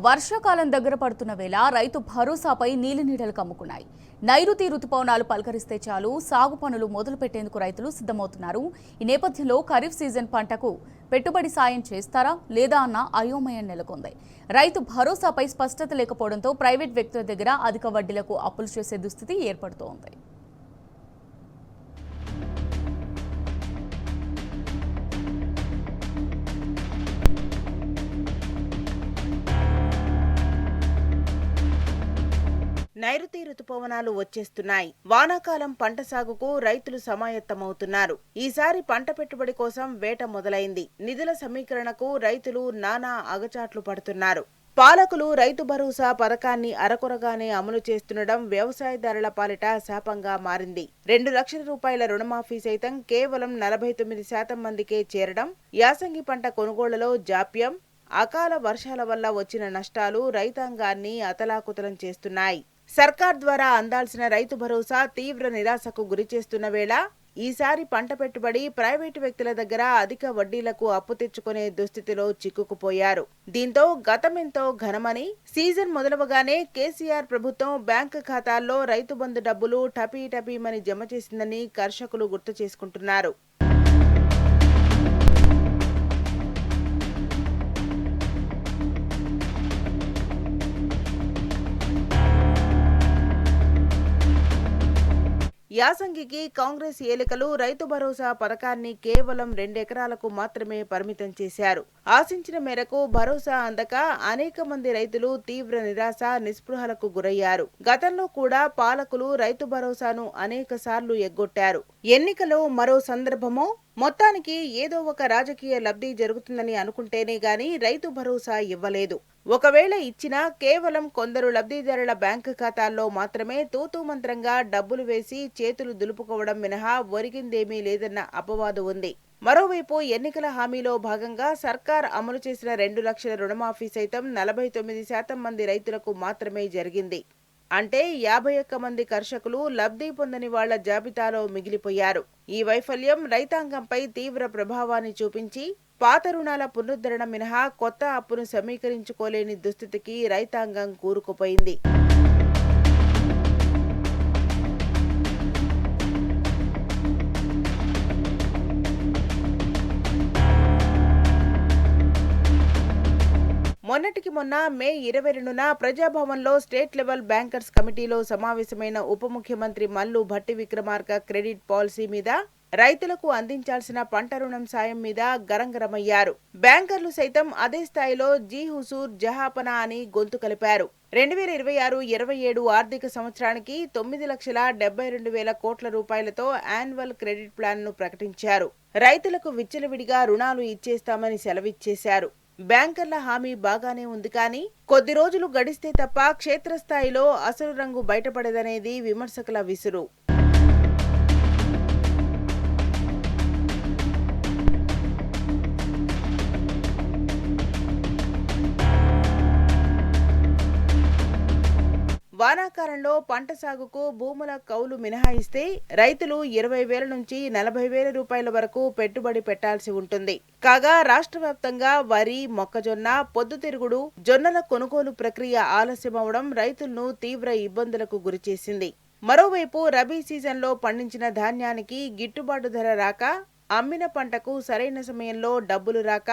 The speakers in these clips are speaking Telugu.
వర్షాకాలం దగ్గర పడుతున్న వేళ రైతు భరోసాపై నీలినీడలు కమ్ముకున్నాయి. నైరుతి రుతుపవనాలు పలకరిస్తే చాలు సాగు పనులు మొదలు పెట్టేందుకు రైతులు సిద్ధమవుతున్నారు. ఈ నేపథ్యంలో ఖరీఫ్ సీజన్ పంటకు పెట్టుబడి సాయం చేస్తారా లేదా అన్న అయోమయం నెలకొంది. రైతు భరోసాపై స్పష్టత లేకపోవడంతో ప్రైవేట్ వ్యక్తుల దగ్గర అధిక వడ్డీలకు అప్పులు చేసే దుస్థితి ఏర్పడుతోంది. నైరుతి రుతుపవనాలు వచ్చేస్తున్నాయి. వానాకాలం పంట సాగుకు రైతులు సమాయత్తమవుతున్నారు. ఈసారి పంట పెట్టుబడి కోసం వేట మొదలైంది. నిధుల సమీకరణకు రైతులు నానా అగచాట్లు పడుతున్నారు. పాలకులు రైతు భరోసా పథకాన్ని అరకొరగానే అమలు చేస్తుండడం వ్యవసాయదారుల పాలిట శాపంగా మారింది. 2 లక్షల రూపాయల రుణమాఫీ సైతం కేవలం 49% మందికే చేరడం, యాసంగి పంట కొనుగోళ్లలో జాప్యం, అకాల వర్షాల వల్ల వచ్చిన నష్టాలు రైతాంగాన్ని అతలాకుతలం చేస్తున్నాయి. సర్కార్ ద్వారా అందాల్సిన రైతు భరోసా తీవ్ర నిరాశకు గురిచేస్తున్న వేళ ఈసారి పంట పెట్టుబడి ప్రైవేటు వ్యక్తుల దగ్గర అధిక వడ్డీలకు అప్పు తెచ్చుకునే దుస్థితిలో చిక్కుకుపోయారు. దీంతో గతమెంతో ఘనమని, సీజన్ మొదలవగానే కేసీఆర్ ప్రభుత్వం బ్యాంకు ఖాతాల్లో రైతు బంధు డబ్బులు టపీటపీమని జమ చేసిందని కర్షకులు గుర్తు చేసుకుంటున్నారు. యాసంగికి కాంగ్రెస్ ఏలికలు రైతు భరోసా పథకాన్ని కేవలం 2 ఎకరాలకు మాత్రమే పరిమితం చేశారు. ఆశించిన మేరకు భరోసా అందక అనేక మంది రైతులు తీవ్ర నిరాశ, నిస్పృహలకు గురయ్యారు. గతంలో కూడా పాలకులు రైతు భరోసాను అనేక సార్లు ఎగ్గొట్టారు. ఎన్నికలో మరో సందర్భమో మొత్తానికి ఏదో ఒక రాజకీయ లబ్ధి జరుగుతుందని అనుకుంటేనే గాని రైతు భరోసా ఇవ్వలేదు. ఒకవేళ ఇచ్చినా కేవలం కొందరు లబ్ధిదారుల బ్యాంకు ఖాతాల్లో మాత్రమే తూతూ మంత్రంగా డబ్బులు వేసి చేతులు దులుపుకోవడం మినహా ఒరిగిందేమీ లేదన్న అపవాదు ఉంది. మరోవైపు ఎన్నికల హామీలో భాగంగా సర్కార్ అమలు చేసిన 2 లక్షల రుణమాఫీ సైతం 49% మంది రైతులకు మాత్రమే జరిగింది. అంటే 51 మంది కర్షకులు లబ్ధి పొందని వాళ్ల జాబితాలో మిగిలిపోయారు. ఈ వైఫల్యం రైతాంగంపై తీవ్ర ప్రభావాన్ని చూపించి పాత రుణాల పునరుద్ధరణ మినహా కొత్త అప్పును సమీకరించుకోలేని దుస్థితికి రైతాంగం కూరుకుపోయింది. మొన్నటికి మొన్న మే 22న ప్రజాభవన్లో స్టేట్ లెవెల్ బ్యాంకర్స్ కమిటీలో సమావేశమైన ఉప ముఖ్యమంత్రి మల్లు భట్టి విక్రమార్క క్రెడిట్ పాలసీ మీద, రైతులకు అందించాల్సిన పంట రుణం సాయం మీద గరంగరమయ్యారు. బ్యాంకర్లు సైతం అదే స్థాయిలో జీ హుసూర్ జహాపనా అని గొంతు కలిపారు. 2026-27 ఆర్థిక సంవత్సరానికి 9,72,000 కోట్ల రూపాయలతో యాన్యువల్ క్రెడిట్ ప్లాన్ ను ప్రకటించారు. రైతులకు విచ్చలవిడిగా రుణాలు ఇచ్చేస్తామని సెలవిచ్చేశారు. బ్యాంకర్ల హామీ బాగానే ఉంది కానీ కొద్ది రోజులు గడిస్తే తప్ప క్షేత్రస్థాయిలో అసలు రంగు బయటపడదనేది విమర్శకుల విసురు. వానాకాలంలో పంట సాగుకు భూముల కౌలు మినహాయిస్తే రైతులు 20,000 నుంచి 40,000 రూపాయల వరకు పెట్టుబడి పెట్టాల్సి ఉంటుంది. కాగా రాష్ట్ర వ్యాప్తంగా వరి, మొక్కజొన్న, పొద్దుతిరుగుడు, జొన్నల కొనుగోలు ప్రక్రియ ఆలస్యమవడం రైతులను తీవ్ర ఇబ్బందులకు గురిచేసింది. మరోవైపు రబీ సీజన్లో పండించిన ధాన్యానికి గిట్టుబాటు ధర రాక, అమ్మిన పంటకు సరైన సమయంలో డబ్బులు రాక,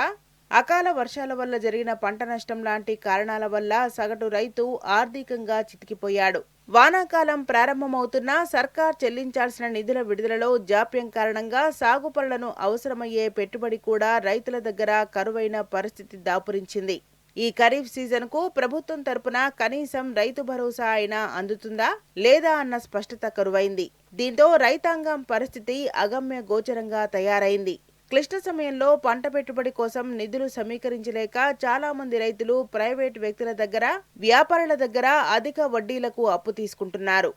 అకాల వర్షాల వల్ల జరిగిన పంట నష్టం లాంటి కారణాల వల్ల సగటు రైతు ఆర్థికంగా చితికిపోయాడు. వానాకాలం ప్రారంభమవుతున్నా సర్కార్ చెల్లించాల్సిన నిధుల విడుదలలో జాప్యం కారణంగా సాగు పనులను అవసరమయ్యే పెట్టుబడి కూడా రైతుల దగ్గర కరువైన పరిస్థితి దాపురించింది. ఈ ఖరీఫ్ సీజన్కు ప్రభుత్వం తరపున కనీసం రైతు భరోసా అయినా అందుతుందా లేదా అన్న స్పష్టత కరువైంది. దీంతో రైతాంగం పరిస్థితి అగమ్య గోచరంగా తయారైంది. క్లిష్ట సమయంలో పంట పెట్టుబడి కోసం నిధులు సమీకరించలేక చాలా మంది రైతులు ప్రైవేటు వ్యక్తుల దగ్గర, వ్యాపారుల దగ్గర అధిక వడ్డీలకు అప్పు తీసుకుంటున్నారు.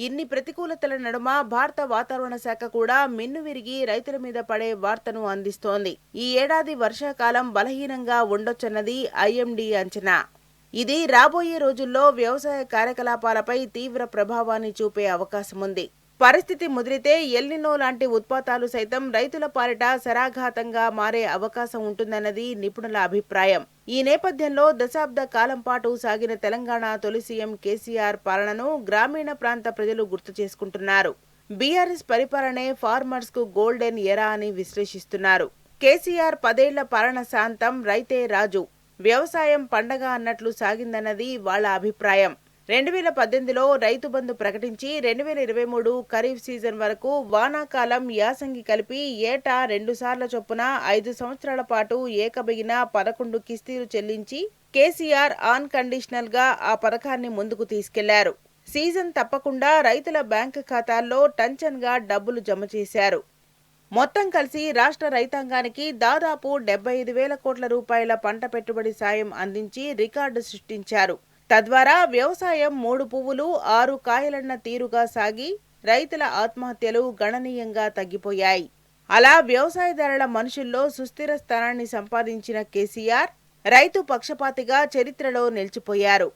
ఇన్ని ప్రతికూలతల నడుమ భారత వాతావరణ శాఖ కూడా మిన్నువిరిగి రైతుల మీద పడే వార్తను అందిస్తోంది. ఈ ఏడాది వర్షాకాలం బలహీనంగా ఉండొచ్చన్నది ఐఎండీ అంచనా. ఇది రాబోయే రోజుల్లో వ్యవసాయ కార్యకలాపాలపై తీవ్ర ప్రభావాన్ని చూపే అవకాశం ఉంది. పరిస్థితి ముదిరితే ఎల్నినో లాంటి ఉత్పాతాలు సైతం రైతుల పాలిట శరాఘాతంగా మారే అవకాశం ఉంటుందన్నది నిపుణుల అభిప్రాయం. ఈ నేపథ్యంలో దశాబ్ద కాలం పాటు సాగిన తెలంగాణ తొలి సీఎం కేసీఆర్ పాలనను గ్రామీణ ప్రాంత ప్రజలు గుర్తు చేసుకుంటున్నారు. బీఆర్ఎస్ పరిపాలనే ఫార్మర్స్ కు గోల్డెన్ ఎరా అని విశ్లేషిస్తున్నారు. కేసీఆర్ 10 ఏళ్ల పాలన శాంతం, రైతే రాజు, వ్యవసాయం పండగ అన్నట్లు సాగిందన్నది వాళ్ల అభిప్రాయం. 2018లో రైతు బంధు ప్రకటించి 2023 ఖరీఫ్ సీజన్ వరకు వానాకాలం, యాసంగి కలిపి ఏటా 2 సార్ల చొప్పున 5 సంవత్సరాల పాటు ఏకబిగిన 11 కిస్తీలు చెల్లించి కేసీఆర్ ఆన్ కండిషనల్ గా ఆ పథకాన్ని ముందుకు తీసుకెళ్లారు. సీజన్ తప్పకుండా రైతుల బ్యాంకు ఖాతాల్లో టంచన్గా డబ్బులు జమ చేశారు. మొత్తం కలిసి రాష్ట్ర రైతాంగానికి దాదాపు 75,000 కోట్ల రూపాయల పంట పెట్టుబడి సాయం అందించి రికార్డు సృష్టించారు. తద్వారా వ్యవసాయం 3 పువ్వులు 6 కాయలన్న తీరుగా సాగి రైతుల ఆత్మహత్యలు గణనీయంగా తగ్గిపోయాయి. అలా వ్యవసాయదారుల మనుషుల్లో సుస్థిర స్థానాన్ని సంపాదించిన కేసీఆర్ రైతు పక్షపాతిగా చరిత్రలో నిలిచిపోయారు.